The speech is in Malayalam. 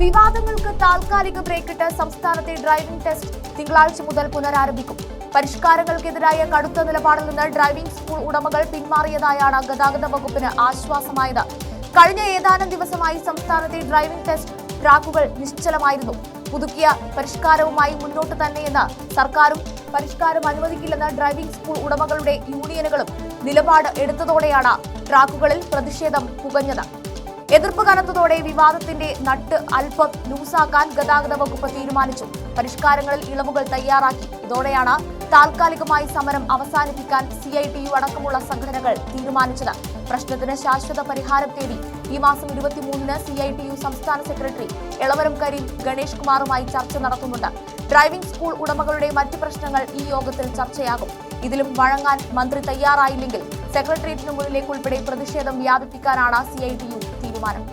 വിവാദങ്ങൾക്ക് താൽക്കാലിക ബ്രേക്കിട്ട് സംസ്ഥാനത്തെ ഡ്രൈവിംഗ് ടെസ്റ്റ് തിങ്കളാഴ്ച മുതൽ പുനരാരംഭിക്കും. പരിഷ്കാരങ്ങൾക്കെതിരായ കടുത്ത നിലപാടിൽ നിന്ന് ഡ്രൈവിംഗ് സ്കൂൾ ഉടമകൾ പിന്മാറിയതായാണ് ഗതാഗത വകുപ്പിന് ആശ്വാസമായത്. കഴിഞ്ഞ ഏതാനും ദിവസമായി സംസ്ഥാനത്തെ ഡ്രൈവിംഗ് ടെസ്റ്റ് ട്രാക്കുകൾ നിശ്ചലമായിരുന്നു. പുതുക്കിയ പരിഷ്കാരവുമായി മുന്നോട്ട് തന്നെയെന്ന് സർക്കാരും പരിഷ്കാരം അനുവദിക്കില്ലെന്ന് ഡ്രൈവിംഗ് സ്കൂൾ ഉടമകളുടെ യൂണിയനുകളും നിലപാട് എടുത്തതോടെയാണ് ട്രാക്കുകളിൽ പ്രതിഷേധം പുകഞ്ഞത്. എതിർപ്പ് കനത്തതോടെ വിവാദത്തിന്റെ നട്ട് അല്പം ലൂസാക്കാൻ ഗതാഗത വകുപ്പ് തീരുമാനിച്ചു. പരിഷ്കാരങ്ങളിൽ ഇളവുകൾ തയ്യാറാക്കി. ഇതോടെയാണ് താൽക്കാലികമായി സമരം അവസാനിപ്പിക്കാൻ CITU അടക്കമുള്ള സംഘടനകൾ തീരുമാനിച്ചത്. പ്രശ്നത്തിന് ശാശ്വത പരിഹാരം തേടി ഈ മാസം 23-ന് CITU സംസ്ഥാന സെക്രട്ടറി എളവരം കരീം ഗണേഷ് കുമാറുമായി ചർച്ച നടത്തുന്നുണ്ട്. ഡ്രൈവിംഗ് സ്കൂൾ ഉടമകളുടെ മറ്റ് പ്രശ്നങ്ങൾ ഈ യോഗത്തിൽ ചർച്ചയാകും. ഇതിലും വഴങ്ങാൻ മന്ത്രി തയ്യാറായില്ലെങ്കിൽ സെക്രട്ടേറിയറ്റിന് മുന്നിലേക്ക് ഉൾപ്പെടെ പ്രതിഷേധം വ്യാപിപ്പിക്കാനാണ് CITU തീരുമാനം.